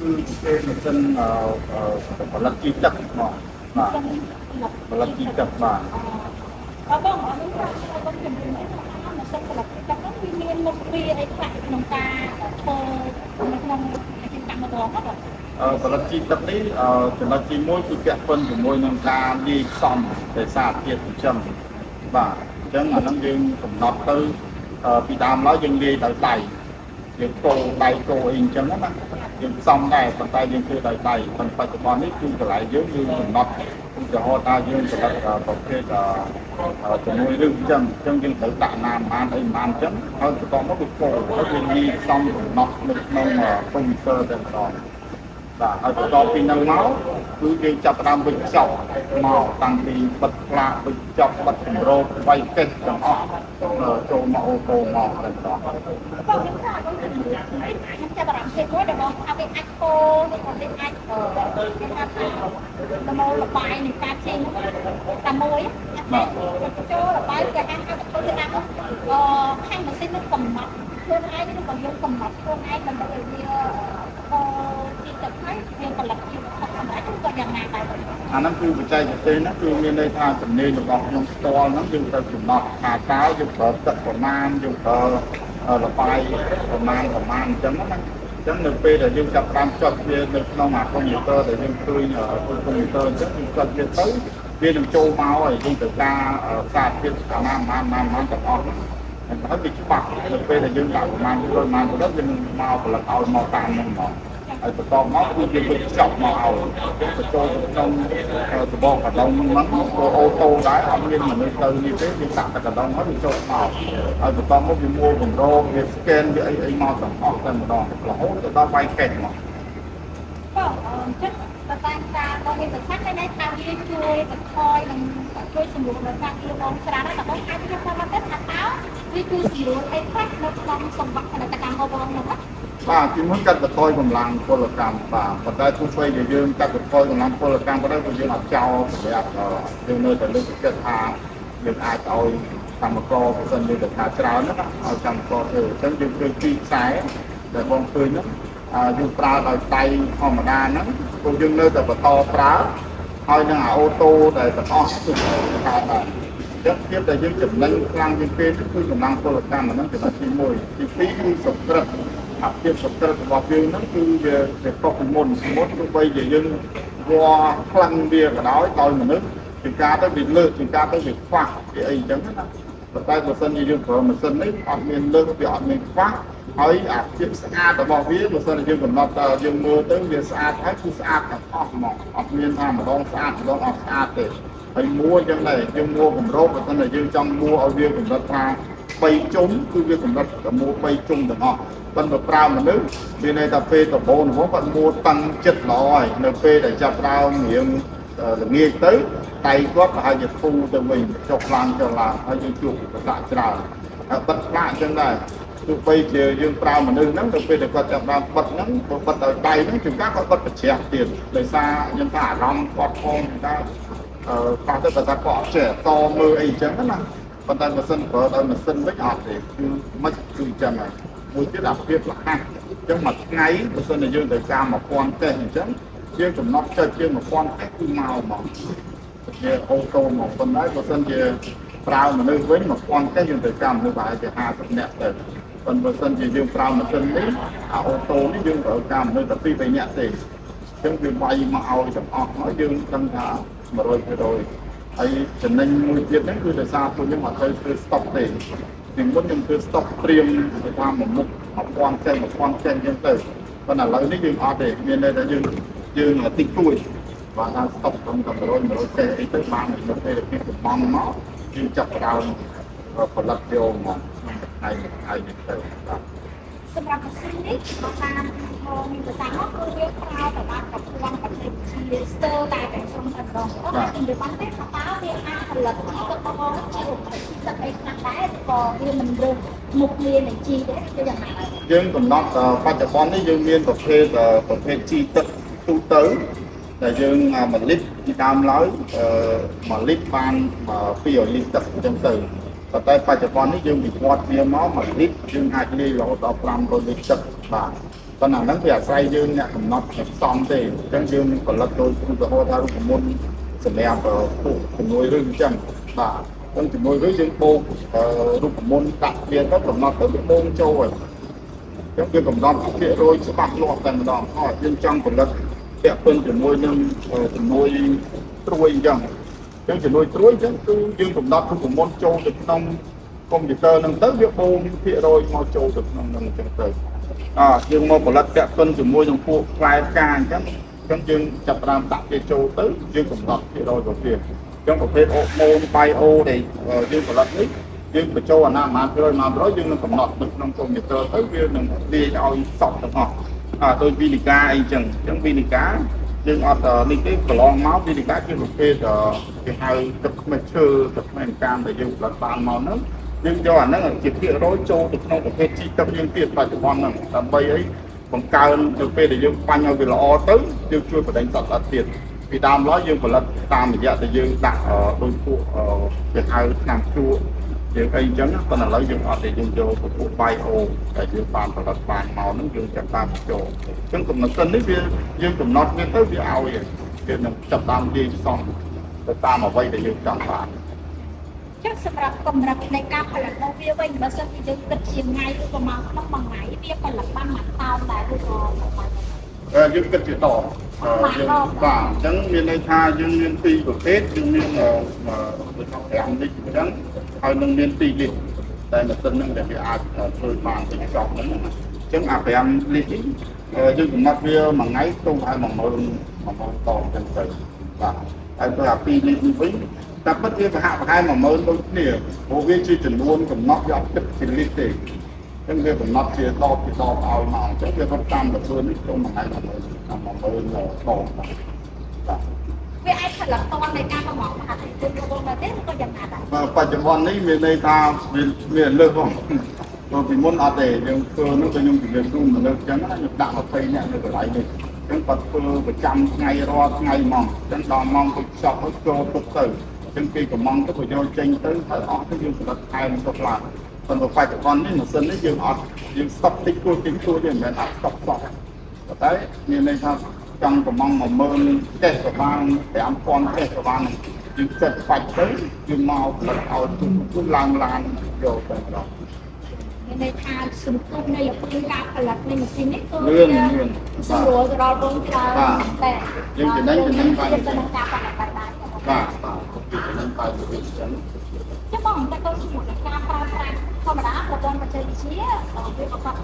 គឺគេមិនសិនផលិតជីទឹកមកបាទផលិតជីទឹកបាទបងអរគុណបងជំរាបមកសិនផលិតជីទឹកហ្នឹងវាមានមុខវាអីខ្លះក្នុងការធ្វើនៅក្នុងអាជីវកម្មម្ដងហ្នឹងផលិតជីទឹកនេះចំណុចទី1គឺពាក់ព័ន្ធជាមួយនឹងការលាយផ្សំដោយសារធាតុចិញ្ចឹមបាទអញ្ចឹងអាហ្នឹងយើងកំណត់ទៅពីដើមឡើយយើងលាយដោយដៃយើងកូរដៃកូរអីអញ្ចឹងណាយើងផ្សំដែរប៉ុន្តែយើងធ្វើដោយដៃប៉ុន្តែបច្ចុប្បន្ននេះគឺកន្លែងយើងកំណត់ឧទាហរណ៍ថាយើងផលិតប្រភេទជាមួយឬអញ្ចឹងយើងត្រូវដាក់ណាប៉ុន្មានអីប៉ុន្មានអញ្ចឹងហើយបន្ទាប់មកវាកូរហើយយើងលាយផ្សំកំណត់នៅក្នុងកុំព្យូទ័រតែម្ដងបាទហើយបន្ទាប់ពីហ្នឹងមកគឺយើងចាប់ផ្ដើមវិចខ្ចប់មកតាំងពីបិទផ្លាកវិចខ្ចប់បិទគម្របវាយកេះទាំងអស់ចូលមកអូតូមកតែម្ដងបងខ្ញុំចាប់អារម្មណ៍ទៀតមួយដែលបងថាវាអាចពោវាអាចគេថាដំណោលបាយនៃការចេញតែមួយចូលរបាយគេអាចឲ្យទៅតាមខាងម៉ាស៊ីននឹងកំណត់ខ្លួនឯងនឹងក៏យើងកំណត់ខ្លួនឯងដើម្បីឲ្យវាទីទឹកហើយយើងផលិតជាសម្រាប់ក៏យ៉ាងណាដែរអាហ្នឹងគឺបច្ចេកទេសហ្នឹងគឺមានន័យថាជំនាញរបស់ខ្ញុំផ្ទាល់ហ្នឹងយើងត្រូវកំណត់ថាតើយើងប្រើទឹកប្រមាណយើងប្រើរបាយប្រមាណអញ្ចឹងណាអញ្ចឹងនៅពេលដែលយើងចាប់តាមចុចវានៅក្នុងអាកុំព្យូទ័រដែលយើងឃើញកុំព្យូទ័រអញ្ចឹងយើងចុចវាទៅវានឹងចូលមកហើយយើងត្រូវការសារធាតុអាណាទាំងអស់ហ្នឹងហើយវាច្បាស់នៅពេលដែលយើងដាក់ប្រមាណ100ម៉ានទៅយើងមកផលិតឲ្យមកតាមហ្នឹងមកហើយបន្ទាប់មកគឺយើងវិចខ្ចប់មកឲ្យបញ្ចូលក្នុងសបកកដុងហ្នឹងអូតូដែរអត់មានមនុស្សទៅនេះទេយើងដាក់តែកដុងហើយវាចូលមកហើយបន្ទាប់មកវាមួលគម្រោងវាស្កេនវាអីមកទាំងអស់តែម្ដងរហូតទៅដល់វាយកេះមកបងចឹងតែការបងមានប្រសាសន៍តែថាវាជួយបន្ថយនិងជួយសម្រួលដល់ការគៀបបងច្រើនតែបងអាចយកមកទៅថាតើវាជួយសម្រួលអីខ្លះនៅក្នុងសម្បត្តិផលិតកម្មរបស់បងនោះបាទពីមុនកាត់បន្ថយកម្លាំងពលកម្មបាទប៉ុន្តែទោះបីជាយើងកាត់បន្ថយកម្លាំងពលកម្មក៏ដោយក៏យើងអត់ចោលសម្រាប់យើងនៅតែលើកទឹកចិត្តថាយើងអាចឲ្យកម្មករប្រសិនយើងទៅថាច្រើនណាឲ្យកម្មករធ្វើអញ្ចឹងយើងធ្វើទីខ្សែដែលបងឃើញហ្នឹងយើងប្រើដោយដៃធម្មតាហ្នឹងព្រោះយើងនៅតែបន្តប្រើហើយនឹងអាអូតូដែលទាំងអស់គឺកើតដែរចឹងភាពដែលយើងចំណេញខ្លាំងជាងគេគឺកម្លាំងពលកម្មហ្នឹងចំណុចទី1ទី2គឺសុក្រិតអាភាពសុក្រិតរបស់យើងហ្នឹងគឺវាខុសពីមុនទោះបីជាយើងវល់ខ្លាំងវាក៏ដោយមនុស្សជាការទៅវាលើកជាការទៅវាខ្វះវាអីចឹងណាប៉ុន្តែបើសិនជាយើងប្រើម៉ាស៊ីននេះអត់មានលើកវាអត់មានខ្វះហើយអាភាពស្អាតរបស់វាបើសិនជាយើងកំណត់យើងមើលទៅវាស្អាតហើយគឺស្អាតទាំងអស់ហ្មងអត់មានថាម្ដងស្អាតម្ដងអត់ស្អាតទេហើយមួលចឹងដែរយើងមួលគម្របបើសិនជាយើងចង់មួលឲ្យវាកំណត់ថា3ជុំគឺវាកំណត់តែមួល3ជុំទាំងអស់ប៉ុន្តែប្រើមនុស្សមានន័យថាពេលដំបូងគាត់មួលតាំងចិត្តល្អហើយនៅពេលដែលចាប់ដើមរៀងល្ងាចទៅដៃគាត់ប្រហែលជាធូរទៅវិញចុះឡើងហើយយើងជួបប្រសាច្រើនហើយបិទផ្លាកចឹងដែរទោះបីជាយើងប្រើមនុស្សហ្នឹងទៅពេលដែលគាត់ចាប់ដើមបិទហ្នឹងក៏បិទដោយដៃហ្នឹងជួនកាលគាត់បិទប្រជ្រះទៀតដោយសារយើងថាអារម្មណ៍គាត់ផងថាខ្លះទៅបើថាគាត់អត់ចេះតមើលអីចឹងណាប៉ុន្តែបើសិនប្រើដោយម៉ាស៊ីនវិញអត់ទេគឺមិនគឺចឹងហើយមួយទៀតអាភាពរហ័សអញ្ចឹងមួយថ្ងៃបើសិនជាយើងត្រូវការ1000កេះអញ្ចឹងយើងកំណត់ចុចជាង1000កេះគឺមកជាអូតូមកប៉ុន្តែបើសិនជាប្រើមនុស្សវិញ1000កេះយើងត្រូវការមនុស្សប្រហែលជា50នាក់ទៅប៉ុន្តែបើសិនជាយើងប្រើម៉ាស៊ីននេះអាអូតូនេះយើងត្រូវការមនុស្សតែ2-3នាក់ទេអញ្ចឹងវាវាយមកឲ្យទាំងអស់ហើយយើងដឹងថា100%ហើយចំណេញមួយទៀតហ្នឹងគឺដោយសារពួកខ្ញុំអត់ត្រូវធ្វើ stop ទេពីមុនខ្ញុំធ្វើ stop ត្រៀមទៅថាមួយមុខ1000ចេញអញ្ចឹងទៅប៉ុន្តែឥឡូវនេះយើងអត់ទេមានន័យថាយើងតិចតួចបាទថា stop ត្រឹមតែ100ចេញអីទៅបាននៅពេលដែលគេកំងមកយើងចាប់ផ្ដើមផលិតយកមកហើយនេះទៅបាទសម្រាប់ម៉ាស៊ីននេះបើតាមមកមានប្រសាសន៍មកគឺវាប្រើតែបានកំពុងបច្ចេកវិទ្យាស្ទើរតែសុំតែម្ដងអូខ្ញុំនិយាយបានទេថាតើវាអាចផលិតជីទឹករបស់ជីឧបករណ៍ទឹកអីខ្លះដែរក៏វាមិនរើសមុខងារនៃជីដែរគឺយ៉ាងណាយើងកំណត់បច្ចុប្បន្ននេះយើងមានប្រភេទជីទឹកទូទៅដែលយើង1លីត្រពីដើមឡើយ1លីត្របាន200លីត្រទឹកអញ្ចឹងទៅប៉ុន្តែបច្ចុប្បន្ននេះយើងវិវត្តវាមក1លីត្រយើងអាចលាយរហូតដល់500លីត្រទឹកបាទ ប៉ុន្តែហ្នឹងវាអាស្រ័យយើងអ្នកកំណត់សំទេអញ្ចឹងយើងផលិតដោយឧទាហរណ៍ថារូបមន្តសម្រាប់ពួកជំនួយឬអញ្ចឹងបាទអញ្ចឹងជំនួយឬយើងបូករូបមន្តដាក់វាទៅកំណត់ទៅវាបូកចូលហើយអញ្ចឹងវាកំណត់ភាគរយច្បាស់លាស់តែម្ដងហើយយើងចង់ផលិតពាក់ព័ន្ធជាមួយនឹងជំនួយត្រួយអញ្ចឹងជំនួយត្រួយអញ្ចឹងគឺយើងកំណត់រូបមន្តចូលទៅក្នុងកុំព្យូទ័រហ្នឹងទៅវាបូកភាគរយមកចូលទៅក្នុងហ្នឹងអញ្ចឹងទៅយើងមកផលិតពាក់ព័ន្ធជាមួយនឹងពួកផ្លែផ្កាអញ្ចឹងយើងចាប់ផ្ដើមដាក់វាចូលទៅយើងកំណត់ភាគរយរបស់វាអញ្ចឹងប្រភេទអូម៉ូនបៃអូដែលយើងផលិតនេះយើងបញ្ចូលអាណាប្រហែល%យើងនឹងកំណត់នៅក្នុងកុំព្យូទ័រទៅវានឹងលាយឲ្យសក់ទាំងអស់ដោយវីនីកាអីចឹងអញ្ចឹងវីនីកាយើងអត់នេះទេកន្លងមកវីនីកាជាប្រភេទគេហៅទឹកខ្មេះឈើទឹកខ្មេះកាមដែលយើងផលិតបានមកហ្នឹងយើងយកអាហ្នឹងជាភាគរយចូលទៅក្នុងប្រភេទជីទឹកយើងទៀតបច្ចុប្បន្នហ្នឹងដើម្បីអីបង្កើនទៅពេលដែលយើងបាញ់ឲ្យវាល្អទៅយើងជួយបដិញសត្វល្អិតទៀតពីដើមឡើយយើងផលិតតាមរយៈដែលយើងដាក់ដោយពួកគេហៅថ្នាំជក់យើងអីអញ្ចឹងប៉ុន្តែឥឡូវយើងអត់ទេយើងយកពពួកបាយអូដែលយើងបានផលិតបានមកហ្នឹងយើងចាប់តាមចូលអញ្ចឹងកំណត់សិននេះវាយើងកំណត់វាទៅវាឲ្យវានឹងចាប់តាមនិយាយផ្សំទៅតាមអ្វីដែលយើងចង់បានចឹងសម្រាប់កម្រិតនៃការផលិតរបស់វាវិញបើសិនជាយើងគិតជាថ្ងៃឬប្រហែលក្នុងមួយថ្ងៃវាផលិតបានមួយតោនដែរឬក៏យើងគិតជាតយើងបាទអញ្ចឹងមានន័យថាយើងមានពីរប្រភេទយើងមាន5លីត្រអញ្ចឹងហើយនឹងមាន2លីត្រតែម៉ាស៊ីនហ្នឹងដែលវាអាចធ្វើបានពីចប់ហ្នឹងអញ្ចឹងអា5លីត្រនេះយើងកំណត់វាមួយថ្ងៃទៅឲ្យ10000តអញ្ចឹងទៅបាទហើយទៅអា2លីត្រនេះវិញតែពិតវាប្រហាក់ប្រហែល10000ដូចគ្នាព្រោះវាជាចំនួនកំណត់យកទឹកជាលីត្រទេអញ្ចឹងវាកំណត់ជាដបឲ្យមកអញ្ចឹងវារត់តាមទៅធ្វើនេះទៅមួយថ្ងៃ10000ដបបាទវាអាចផលិតតននៃការប្រមូលមហាជនរបស់នៅទេក៏យ៉ាងណាដែរបច្ចុប្បន្ននេះមានន័យថាវាលើសផងព្រោះពីមុនអត់ទេយើងធ្វើនោះទៅខ្ញុំជំរាបជូនមនុស្សអញ្ចឹងខ្ញុំដាក់20នាក់នៅកន្លែងនេះអញ្ចឹងគាត់ធ្វើប្រចាំថ្ងៃរាល់ថ្ងៃហ្មងអញ្ចឹងដល់ម៉ោងទៅចប់ទៅចូលទុកទៅអញ្ចឹងពីកំងទៅបញ្ចូលចេញទៅហើយអស់ទៅយើងផលិតខែនឹងទៅឡើងប៉ុន្តែបច្ចុប្បន្ននេះម៉ាស៊ីននេះយើងអត់យើងស្តុកតិចគួរតិចគួរទេមិនមែនអត់ស្តុកសោះតែមានន័យថាចង់កំង10000តេសក៏បាន5000តេសក៏បានយើងចិត្តបាច់ទៅយើងមកផលិតឲ្យទូឡើងឡានយកទៅដល់មានន័យថាសន្ទុះនៃការផលិតនៃម៉ាស៊ីននេះគឺស្រួលទៅដល់បងចៅតែយើងចំណេញបានទៅនឹងការផលិតបានបាទគឺចំណេញបានទៅវិញអញ្ចឹងចាំបងតែទៅជាមួយនឹងការប្រើប្រាស់ធម្មតាប្រព័ន្ធបច្ចេកវិទ្យាវាប្រកបការ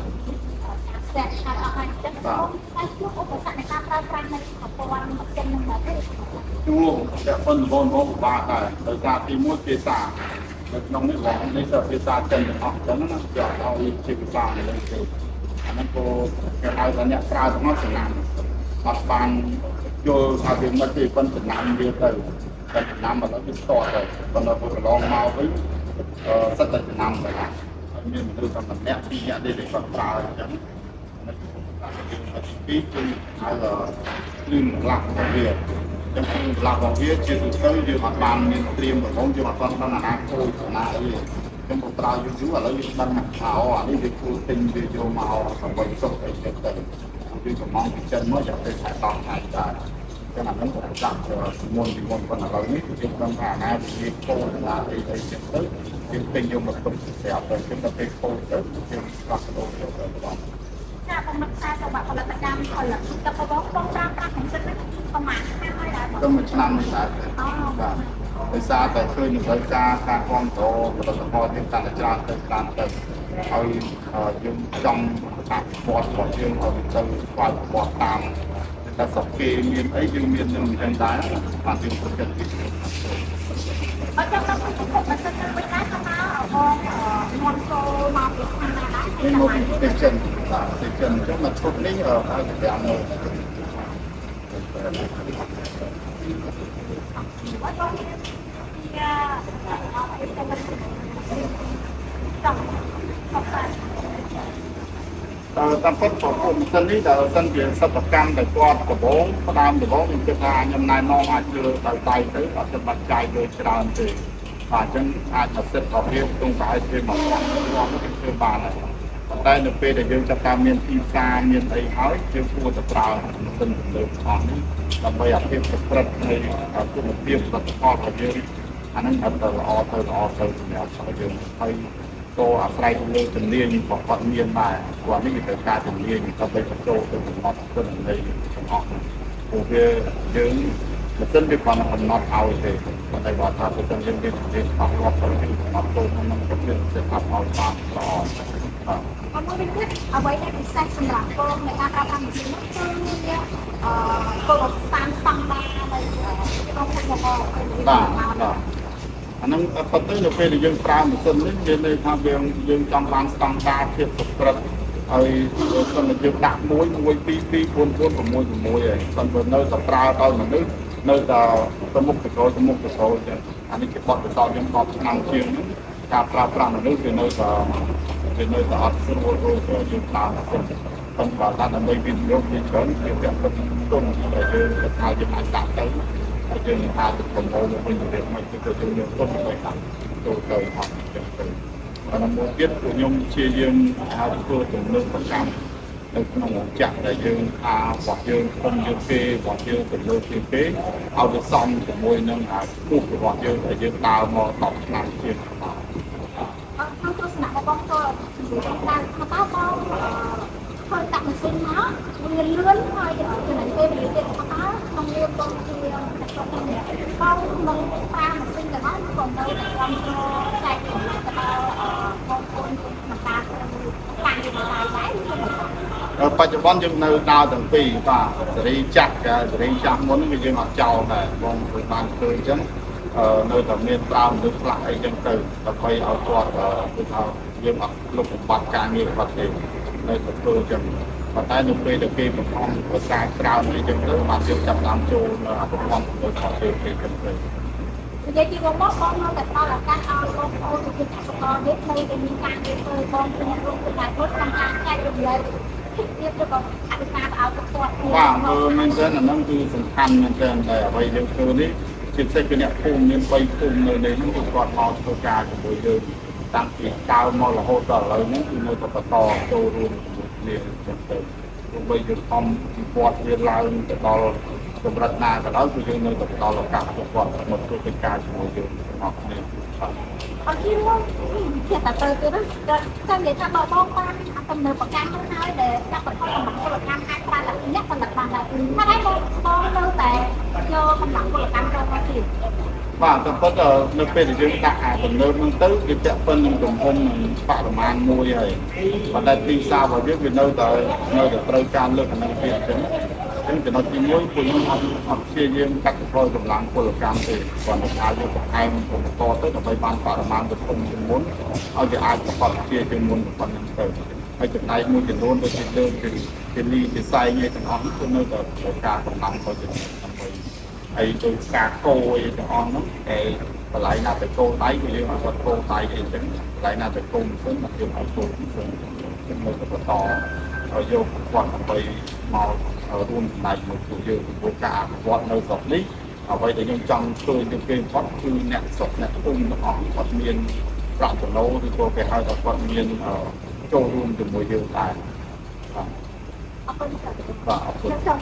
សេតហើយអស់ហើយចឹងបងតែជួបឧបសគ្គនៃការប្រើប្រាស់នៃប្រព័ន្ធម៉ាស៊ីននឹងដែរទេជួបតែប៉ុនបងបាទដែរដោយសារទី1ភាសានៅក្នុងនេះបងនេះទៅភាសាចិនទាំងអស់ចឹងណាយកឲ្យជាភាសានេះទេអាហ្នឹងក៏គេហៅថាអ្នកប្រើទាំងអស់ចំណាំអត់បានយល់ថាវាមិនទេប៉ុនចំណាំវាទៅតែចំណាំមកដល់វាស្ទាត់ទៅប៉ុន្តែកន្លងមកវិញសិតតែចំណាំទៅហើយមានមនុស្សតែម្នាក់ពីរនាក់ទេគាត់ប្រើអញ្ចឹងទី2គឺហៅលឿនខ្លះរបស់វាចឹងគឺខ្លះរបស់វាជាទូទៅយើងអត់បានមានត្រៀមប្រព័ន្ធយើងអត់បានដឹងអាណាគោលណាអីចឹងបើប្រើយូរយូរឥឡូវយើងដឹងថាអានេះវាគួរទិញវាយកមកដើម្បីសុខអីចឹងទៅយើងកំងពីចិនមកយកទៅខែ10ខែដែរចឹងអាហ្នឹងក៏ដាក់មុនប៉ុន្តែឥឡូវនេះយើងដឹងថាអាណាវាគោលណាអីចឹងទៅយើងទិញយកមកទុកស្រាប់ទៅចឹងដល់ពេលគោលទៅយើងផ្លាស់ប្ដូរទៅដល់ចាបងមិនខ្សែសម្រាប់ផលិតកម្មផលិតទឹកបងប្រើប្រាស់ម៉ាស៊ីននេះប្រហែលឆ្នាំហើយដែរទៅមួយឆ្នាំនេះដែរបាទដោយសារតែឃើញតម្រូវការការគ្រប់គ្រងផលិតផលយើងកាន់តែច្រើនទៅហើយយើងចង់ដាក់ពណ៌របស់យើងឲ្យទៅស្វែងពណ៌តាមតែសក់គេមានអីយើងមាននឹងអញ្ចឹងដែរបាទយើងប្រកបពីអត់ចាំដល់ទៅម៉ាស៊ីននឹងមិនដែរថាបងមុនចូលមកពីខាងណាដែរនេះមកពីចិនបាទពីចិនអញ្ចឹងមកឈុតនេះឲ្យទៅតាមនោះតាមពិតប្រព័ន្ធម៉ាស៊ីននេះដល់សិនជាសិប្បកម្មដែលគាត់ដំបងផ្ដើមដំបងខ្ញុំគិតថាខ្ញុំណែនាំអាចលើដោយដៃទៅអត់ចាំបាច់ចាយលើច្រើនទេបាទអញ្ចឹងអាចម៉ាស៊ីនរបស់វាក្នុងតែជាមកខ្ញុំធ្វើបានហើយ តែនៅពេលដែលយើងចាប់តាមមានទីផ្សារមានអីហើយយើងគួរតែប្រើម៉ាស៊ីនទំនើបអស់នេះដើម្បីឲ្យភាពប្រព្រឹត្តនៃគុណភាពផលិតផលរបស់យើងអានឹងទៅល្អទៅសម្រាប់យើងហើយក៏អាស្រ័យទៅលើជំនាញរបស់គាត់មានដែរគាត់នេះវាត្រូវការជំនាញដើម្បីបញ្ចូលទៅក្នុងទិន្នន័យទាំងអស់ព្រោះវាយើងម៉ាស៊ីនវាគាត់កំណត់ឲ្យទេគាត់តែគាត់ថាបើសិនយើងមានជំនាញច្បាស់លាស់ទៅយើងកំណត់ទៅក្នុងប្រព័ន្ធសិក្សាឲ្យបានល្អបាទអរគុណទៀតអ្វីដែលពិសេសសម្រាប់បងในការប្រើប្រាស់ម៉ាស៊ីននោះគឺវាគោលតាមស្តង់ដារនៃក្នុងមុខរបរបាទអានឹងប៉ុន្តែនៅពេលដែលយើងប្រើម៉ាស៊ីននេះមានន័យថាយើងចង់បានស្តង់ដារភាពប្រព្រឹត្តហើយបើមិនយើងដាក់1 1 2 2 4 4 6 6ហើយបើនៅតែប្រើដល់មនុស្សនៅតែទៅមុខទៅក្រោយទៅមុខទៅក្រោយចឹងអានេះគេបត់ទៅដល់យើង10ឆ្នាំជាងហ្នឹងការប្រើប្រាស់មនុស្សវានៅតែអត់ស្រួលដូចយើងប្រើម៉ាស៊ីនប៉ុន្តែបើដើម្បីវិនិយោគវាច្រើនវាពាក់ព័ន្ធទុនដែលយើងថាយើងអាចដាក់ទៅហើយយើងអាចទៅប្រមូលមកវិញទៅមិនទៅយើងទុនទៅដាក់ចូលទៅអស់ចឹងទៅហើយមួយទៀតពួកខ្ញុំជាយើងហៅធ្វើទំនើបប្រចាំនៅក្នុងរោងចក្រដែលយើងថារបស់យើងគុំយើងគេរបស់យើងទំនើបជាងគេឲ្យវាសមជាមួយនឹងពុះរបស់យើងដែលយើងដើរមក10ឆ្នាំជាងក្នុងទស្សនៈរបស់ចូលក្នុងការថាតើបងធ្វើដាក់ម៉ាស៊ីនមកវាលឿនហើយចំណេញពេលវេលាទៀតថាតើក្នុងនាមបងជាបងនឹងប្រើម៉ាស៊ីនទាំងអស់ក៏នៅតែគ្រប់គ្រងចែកចំណាយទៅដល់បងប្អូនក្នុងការខាងវិស័យដែរបច្ចុប្បន្នយើងនៅដើរទាំងពីរបាទសេរីចាស់មុនវាយើងអត់ចោលដែរបងបានឃើញអញ្ចឹងនៅតែមានប្រើមនុស្សខ្លះអីចឹងទៅដើម្បីឲ្យគាត់គឺថាយើងអត់លុបបំបត្តិការងារគាត់ទេនៅតែធ្វើចឹងប៉ុន្តែនៅពេលដែលគេបង្ខំភាសាក្រៅអីចឹងទៅបានយើងចាប់តាមចូលនៅប្រព័ន្ធទៅខុសទៅគេចឹងទៅនិយាយពីបងនៅតែផ្ដល់ឱកាសឲ្យបងប្អូនជាកសិករនេះនៅតែមានការងារធ្វើបងប្អូនរួមគ្នាធ្វើក្នុងការចែករំលែកទៀតទៅបងអធិការឲ្យគាត់បាទមែនទេអាហ្នឹងគឺសំខាន់មែនទេតែអ្វីយើងធ្វើនេះជាពិសេសគឺអ្នកភូមិមាន3ភូមិនៅនេះគឺគាត់មកធ្វើការជាមួយយើងតាំងពីដើមមករហូតដល់ឥឡូវនេះគឺនៅតែបន្តចូលរួមជាមួយគ្នាចឹងទៅទោះបីយើងខំពីគាត់វាឡើងទៅដល់កម្រិតណាក៏ដោយគឺយើងនៅតែបន្តឱកាសពួកគាត់មកធ្វើកិច្ចការជាមួយយើងទាំងអស់គ្នាអរគុណមកជាតើទៅចាំនិយាយថាបងបានទំនើបប្រកាន់នោះហើយដែលចាប់បន្ថយកម្លាំងពលកម្មអាចប្រើតែអ្នកផលិតបានដែរថាហើយបងនៅតែយកកម្លាំងពលកម្មចូលមកទៀតបាទតែប៉ុន្តែនៅពេលដែលយើងដាក់ទំនើបហ្នឹងទៅវាពាក់ព័ន្ធនឹងទំហំនិងបរិមាណមួយហើយប៉ុន្តែទីផ្សាររបស់យើងវានៅតែត្រូវការលើកអានឹងទៀតអញ្ចឹងចំណុចទី1ពួកខ្ញុំអត់ព្យាយាមកាត់បន្ថយកម្លាំងពលកម្មទេគាត់នឹងអាចយកបន្ថែមឧបករណ៍ទៅដើម្បីបានបរិមាណទៅធំជាងមុនឲ្យវាអាចប្រកបជាជាងមុនប៉ុណ្ណឹងទៅហើយចំណែកមួយចំនួនដូចជាលើជាលីជាសែងឯទាំងអស់គឺនៅតែត្រូវការកម្លាំងទៅជាដើម្បីហើយដោយការកោអីទាំងអស់ហ្នឹងតែកន្លែងណាទៅកោដៃគឺយើងអត់កោដៃអីចឹងកន្លែងណាទៅកោមិនស្គាល់យើងអត់កោមិនស្គាល់គឺនៅតែបន្តឲ្យយកគាត់ដើម្បីមករួមចំណែកមួយពួកយើងពីការអភិវឌ្ឍនៅស្រុកនេះអ្វីដែលខ្ញុំចង់ជួយទៅគេគាត់គឺអ្នកស្រុកអ្នកភូមិទាំងអស់គាត់មានប្រាក់ចំណូលឬក៏គេហៅថាគាត់មានចូលរួមជាមួយយើងដែរបាទអរគុណបាទអរគុណ